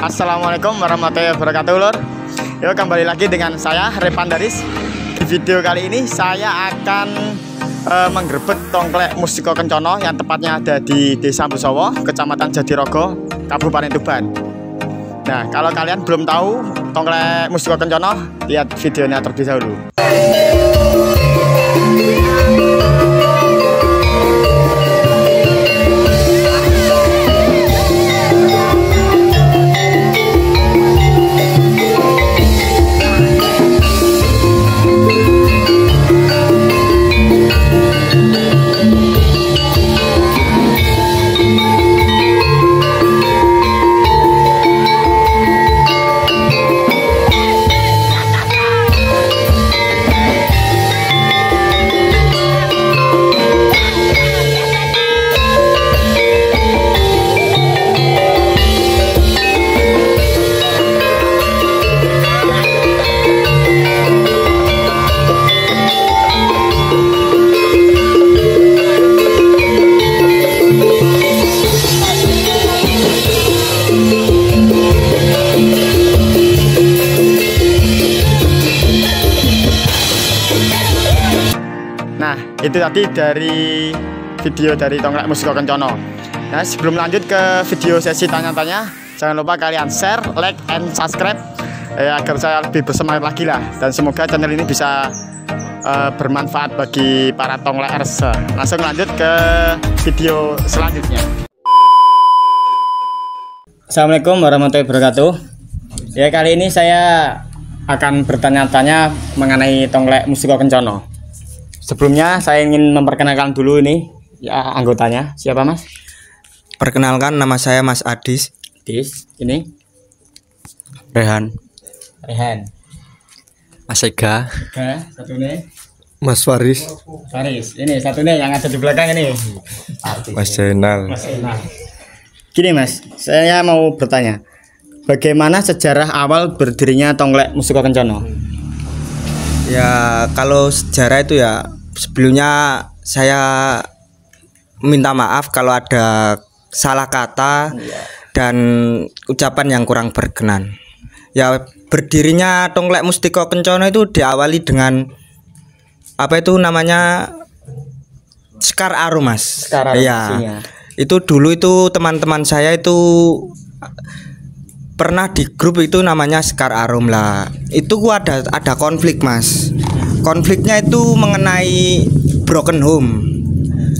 Assalamualaikum warahmatullahi wabarakatuh, Lur. Yuk, kembali lagi dengan saya Repandaris. Di video kali ini saya akan menggerebek tongklek Mustiko Kencono yang tepatnya ada di Desa Busowo, Kecamatan Jatirogo, Kabupaten Tuban. Nah, kalau kalian belum tahu tongklek Mustiko Kencono, lihat videonya terlebih dahulu. Nah, itu tadi dari video dari tongklek Mustiko Kencono. Nah, sebelum lanjut ke video sesi tanya-tanya, jangan lupa kalian share, like, and subscribe agar saya lebih bersemangat lagi lah. Dan semoga channel ini bisa bermanfaat bagi para tongklekers. Langsung lanjut ke video selanjutnya. Assalamualaikum warahmatullahi wabarakatuh. Ya, kali ini saya akan bertanya-tanya mengenai tongklek Mustiko Kencono. Sebelumnya saya ingin memperkenalkan dulu ini ya anggotanya. Siapa, Mas? Perkenalkan, nama saya Mas Adis. Adis. Ini Rehan. Mas Ega. Satu nih. Mas Faris. Ini satu nih yang ada di belakang ini. Mas Zainal. Gini, Mas, saya mau bertanya, bagaimana sejarah awal berdirinya tongklek Mustiko Kencono? Ya, kalau sejarah itu ya sebelumnya saya minta maaf kalau ada salah kata dan ucapan yang kurang berkenan. Ya, berdirinya tongklek Mustiko Kencono itu diawali dengan apa itu namanya Sekar Arum, Mas. Iya. Itu dulu itu teman-teman saya itu pernah di grup itu namanya Sekar Arum lah. Itu ada konflik, Mas. Konfliknya itu mengenai broken home.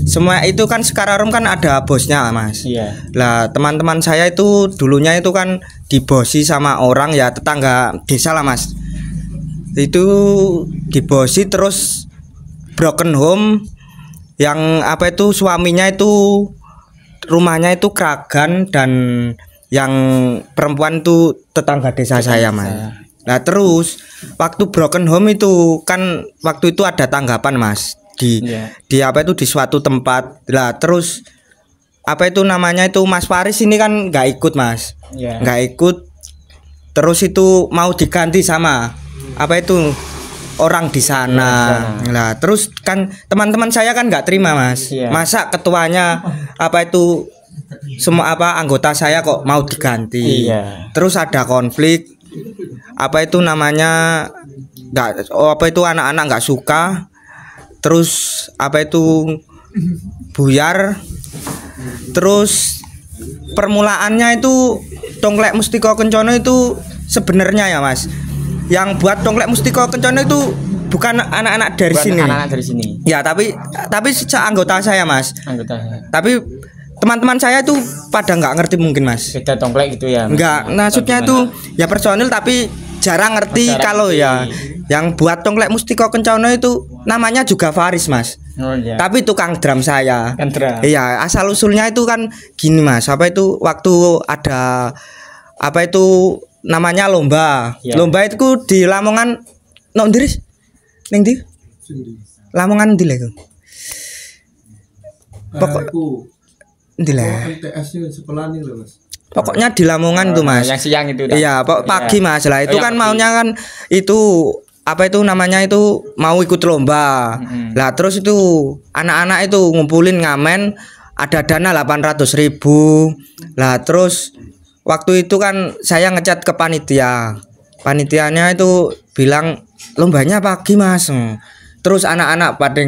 Semua itu kan Sekar Arum kan ada bosnya, Mas. Iya. Lah, teman-teman saya itu dulunya itu kan dibosi sama orang ya tetangga desa lah, Mas. Itu dibosi terus broken home yang apa itu suaminya itu rumahnya itu Kragan dan yang perempuan tuh tetangga desa saya, Mas. Nah, terus waktu broken home itu kan waktu itu ada tanggapan, Mas, di apa itu di suatu tempat. Lah, terus apa itu namanya itu Mas Faris ini kan nggak ikut, Mas. Nggak ikut. Terus itu mau diganti sama apa itu orang di sana. Nah, terus kan teman-teman saya kan nggak terima, Mas. Masa ketuanya apa itu semua apa anggota saya kok mau diganti. Terus ada konflik apa itu namanya apa itu anak-anak nggak suka, terus apa itu buyar. Terus permulaannya itu tongklek Mustiko Kencono itu sebenarnya ya, Mas, yang buat tongklek Mustiko Kencono itu bukan anak-anak dari sini. Anak-anak dari sini. Ya, tapi anggota saya, Mas. Tapi teman-teman saya itu pada nggak ngerti mungkin, Mas. Beda tongklek gitu ya? Nggak, maksudnya itu ya personil tapi jarang ngerti kalau ya yang buat tongklek Mustiko Kencono itu namanya juga Faris, Mas. Tapi tukang drum saya. Iya, asal usulnya itu kan gini, Mas. Apa itu waktu ada apa itu namanya lomba. Lomba itu di Lamongan. Ndiris? Ning ndi? Lamongan ndi lho? Pokoknya di Lamongan tuh, Mas. Yang siang itu. Iya, pagi, Mas. Lah itu kan maunya kan itu apa itu namanya itu mau ikut lomba. Lah terus itu anak-anak itu ngumpulin ngamen ada dana 800.000. Lah terus waktu itu kan saya ngechat ke panitia. Panitianya itu bilang lombanya pagi Mas. Terus anak-anak pada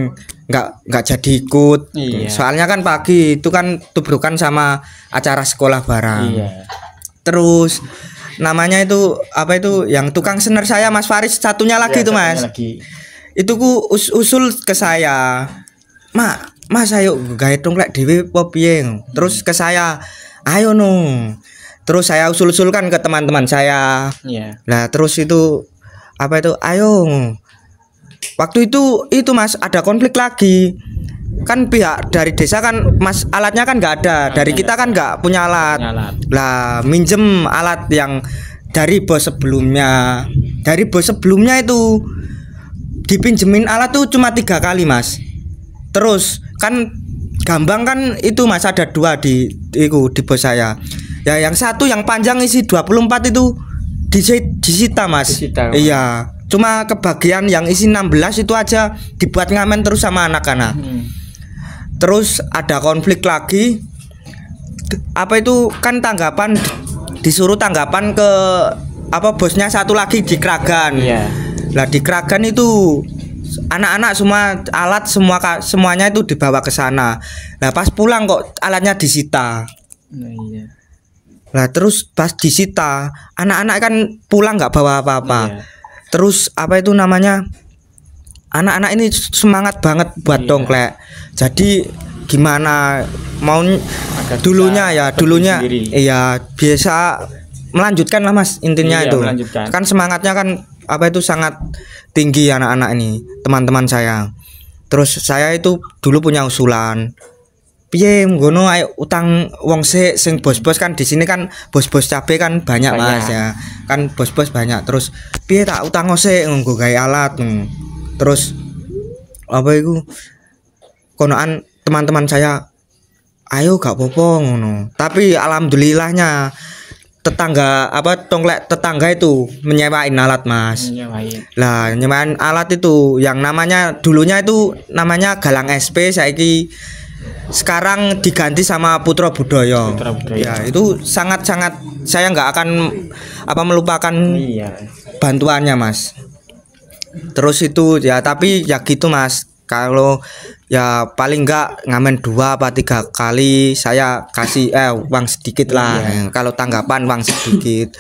nggak jadi ikut. Iya. Soalnya kan pagi itu kan tubrukan sama acara sekolah bareng. Iya. Terus namanya itu apa itu yang tukang sener saya Mas Faris satunya lagi Iya, itu Mas. satunya lagi. Itu ku usul ke saya. Mas ayo gawe tongklek dhewe apa piye? Terus ke saya, ayo no. Terus saya usul-usulkan ke teman-teman saya. Iya. Nah, terus itu apa itu? Ayo. Waktu itu Mas ada konflik lagi. Kan pihak dari desa kan Mas alatnya kan nggak ada. Dari kita kan nggak punya alat. Lah, minjem alat yang dari bos sebelumnya. Dari bos sebelumnya itu dipinjemin alat tuh cuma 3 kali Mas. Terus kan gambang kan itu Mas ada 2 di bos saya. Ya yang satu yang panjang isi 24 itu disita Mas. Disita. Iya. Cuma kebagian yang isi 16 itu aja dibuat ngamen terus sama anak-anak. Terus ada konflik lagi. Apa itu kan tanggapan disuruh tanggapan ke apa bosnya satu lagi di Kragan. Iya. Lah di Kragan itu anak-anak semua alat semuanya itu dibawa ke sana. Nah pas pulang kok alatnya disita. Iya. Lah terus pas disita anak-anak kan pulang nggak bawa apa-apa. Iya. Terus apa itu namanya anak-anak ini semangat banget buat Iya. dongklek. Jadi gimana mau dulunya sendiri. iya biasa melanjutkan lah Mas intinya Iya, itu. melanjutkan. Kan semangatnya kan apa itu sangat tinggi anak-anak ini teman-teman saya. Terus saya itu dulu punya usulan piye ngono ayo utang wong sing bos-bos kan di sini kan bos-bos cabe kan banyak Mas ya. Kan bos-bos banyak. Terus piye tak utang sik nggo gawe alat. Terus apa itu konoan teman-teman saya ayo gak apa-apa ngono. Tapi alhamdulillahnya tetangga apa tongklek tetangga itu menyewain alat Mas. Lah nyewain alat itu yang namanya dulunya itu namanya Galang SP saiki sekarang diganti sama Putra Budaya. Ya itu sangat-sangat saya nggak akan apa melupakan bantuannya Mas. Terus itu ya tapi ya gitu Mas. Kalau ya paling nggak ngamen 2 apa 3 kali saya kasih uang sedikit lah. Kalau tanggapan uang sedikit.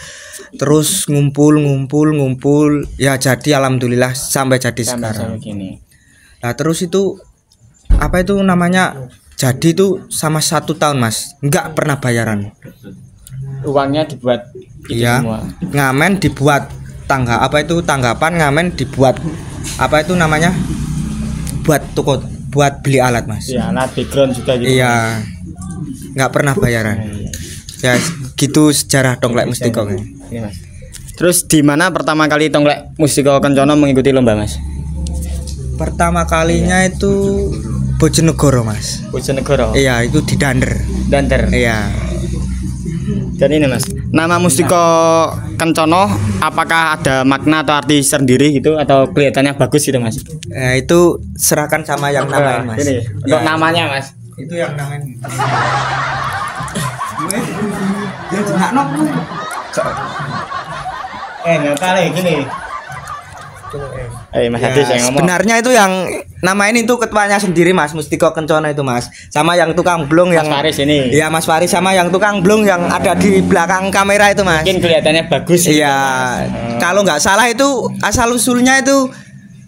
Terus ngumpul ya jadi alhamdulillah sampai jadi sekarang. Nah terus itu apa itu namanya jadi itu sama 1 tahun Mas nggak pernah bayaran. Uangnya dibuat iya semua. Ngamen dibuat tangga apa itu tanggapan ngamen dibuat apa itu namanya buat toko buat beli alat Mas. Iya alat background juga gitu. Iya nggak pernah bayaran. Ya gitu sejarah Tongklek Mustiko. Iya Mas. Terus di mana pertama kali Tongklek Mustiko Kencono mengikuti lomba Mas? Pertama kalinya itu Bojonegoro Mas. Bojonegoro. Iya itu di Dander. Iya. Dan ini Mas, nama Mustiko Kencono apakah ada makna atau arti sendiri gitu atau kelihatannya bagus gitu Mas? Ya itu serahkan sama yang namain Mas. Ini untuk namanya Mas. Itu yang namain. Ya jenak nok. Enggak kali gini. Mas Hadis yang ngomong. Sebenarnya itu yang namain itu ketuanya sendiri Mas Mustiko Kencono itu Mas. Sama yang tukang blong yang Mas Faris ini. Iya Mas Faris sama yang tukang blong yang ada di belakang kamera itu Mas. Mungkin kelihatannya bagus. Iya. Kalau nggak salah itu asal usulnya itu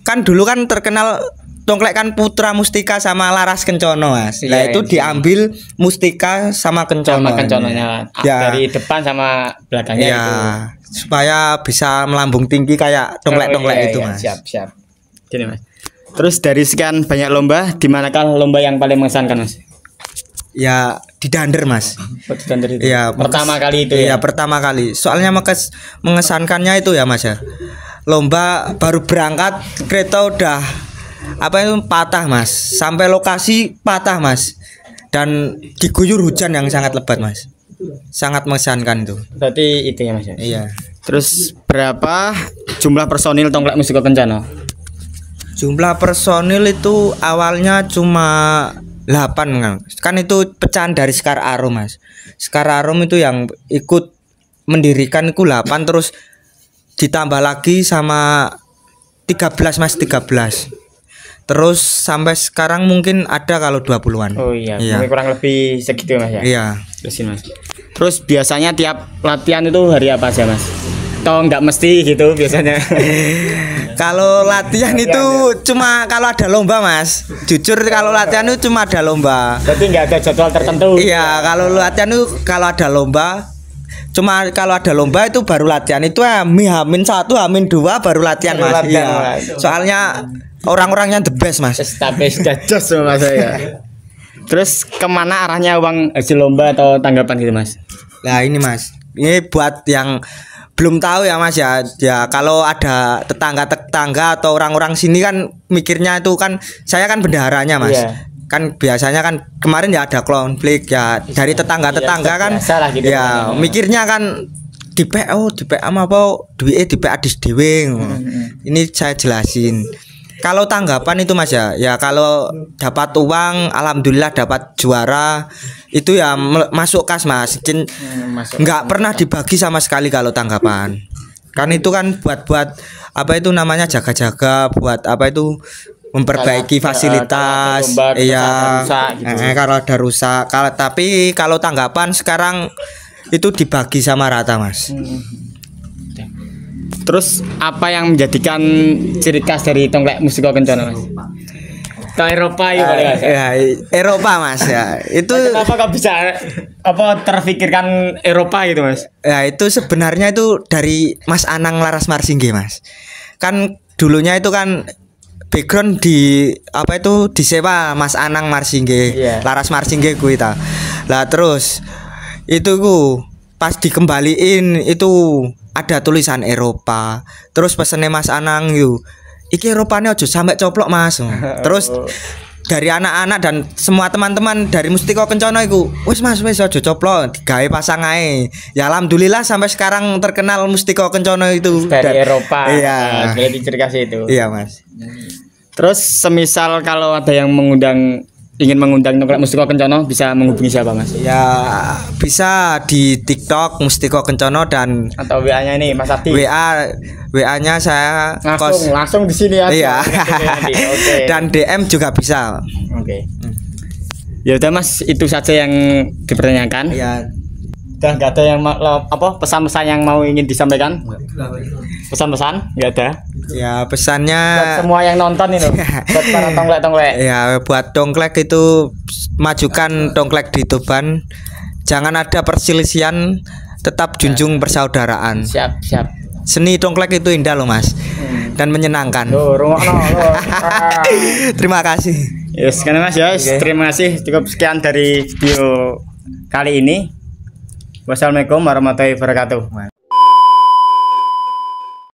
kan dulu kan terkenal Tongklek kan Putra Mustika sama Laras Kencono Mas. Nah itu diambil Mustika sama Kencono. Sama Kencononya. Ya. Dari depan sama belakangnya ya, itu. Supaya bisa melambung tinggi kayak tongklek-tongklek itu Mas. Siap. Gini Mas. Terus dari sekian banyak lomba, di manakah lomba yang paling mengesankan Mas? Ya di Dander Mas. Di Dander itu. Ya, pertama kali itu ya. Iya, pertama kali. Soalnya mengesankannya itu ya Mas ya. Lomba baru berangkat kereta udah apa itu patah Mas. Sampai lokasi patah Mas. Dan diguyur hujan yang sangat lebat Mas. Sangat mengesankan itu. Berarti itu ya Mas ya. Iya. Terus berapa jumlah personil Tongklek Mustiko Kencono? Jumlah personil itu awalnya cuma 8 kan itu pecahan dari Sekar Arum Mas. Sekar Arum itu yang ikut mendirikan ku 8 terus ditambah lagi sama 13 Mas, 13. Terus sampai sekarang mungkin ada kalau 20-an. Oh iya, mungkin kurang lebih segitu Mas ya. Iya. Mas. Terus biasanya tiap latihan itu hari apa aja Mas? Atau nggak mesti gitu biasanya? Kalau latihan itu cuma kalau ada lomba Mas. Jujur kalau latihan itu cuma ada lomba. Berarti nggak ada jadwal tertentu? Iya, kalau latihan itu kalau ada lomba. Cuma kalau ada lomba itu baru latihan. Itu H-1, H-2 baru latihan Mas. Iya. Soalnya orang-orangnya the best Mas. Tapi sudah jos Mas ya. Terus kemana arahnya uang hasil lomba atau tanggapan gitu Mas? Nah ini Mas, ini buat yang belum tahu ya Mas ya. Ya kalau ada tetangga atau orang-orang sini kan mikirnya itu kan saya kan bendaharanya Mas. Iya. Kan biasanya kan kemarin ya ada konflik ya dari tetangga-tetangga kan. Gitu ya mikirnya kan di PO apa duit di PA dis dewe. Ini saya jelasin. Kalau tanggapan itu Mas ya, ya kalau dapat uang, alhamdulillah dapat juara itu ya masuk kas Mas. Nggak pernah dibagi sama sekali kalau tanggapan. Kan itu kan buat apa itu namanya jaga-jaga, buat apa itu memperbaiki fasilitas. Iya. Kalau ada rusak. Tapi kalau tanggapan sekarang itu dibagi sama rata Mas. Terus apa yang menjadikan ciri khas dari Tongklek Mustiko Kencono Mas? Ke Eropa ya, Eropa Mas ya. Itu kenapa kok bisa terfikirkan Eropa gitu Mas? Ya itu sebenarnya itu dari Mas Anang Laras Marsingge Mas. Kan dulunya itu kan background di apa itu disewa Mas Anang Marsingge, Laras Marsingge ku itu. Lah terus itu ku pas dikembaliin itu ada tulisan Eropa. Terus pesennya Mas Anang yuk, iki Eropanya aja sampai coplok Mas. Terus dari anak-anak dan semua teman-teman dari Mustiko Kencono iku, wis Mas wis aja coplok, digawe pasang ae. Ya alhamdulillah sampai sekarang terkenal Mustiko Kencono itu dari Eropa. Iya. Jadi ciri khas itu. Iya Mas. Terus semisal kalau ada yang ingin mengundang Tongklek Mustiko Kencono bisa menghubungi siapa Mas? Ya bisa di TikTok Mustiko Kencono dan atau WA-nya ini Mas Adi. WA-nya saya langsung di sini aja. Iya. Okay. Dan DM juga bisa. Oke. Ya udah Mas, itu saja yang dipertanyakan. Iya. Udah nggak ada yang pesan-pesan yang mau ingin disampaikan? Pesan-pesan nggak ada? Ya pesannya buat semua yang nonton ini buat para tongklek-tongklek. Ya buat tongklek itu majukan tongklek di Tuban. Jangan ada perselisihan, tetap junjung persaudaraan. Siap. Seni tongklek itu indah loh Mas. Dan menyenangkan. Terima kasih. Yes, karena Mas ya. Okay. Terima kasih. Cukup sekian dari video kali ini. Wassalamualaikum warahmatullahi wabarakatuh.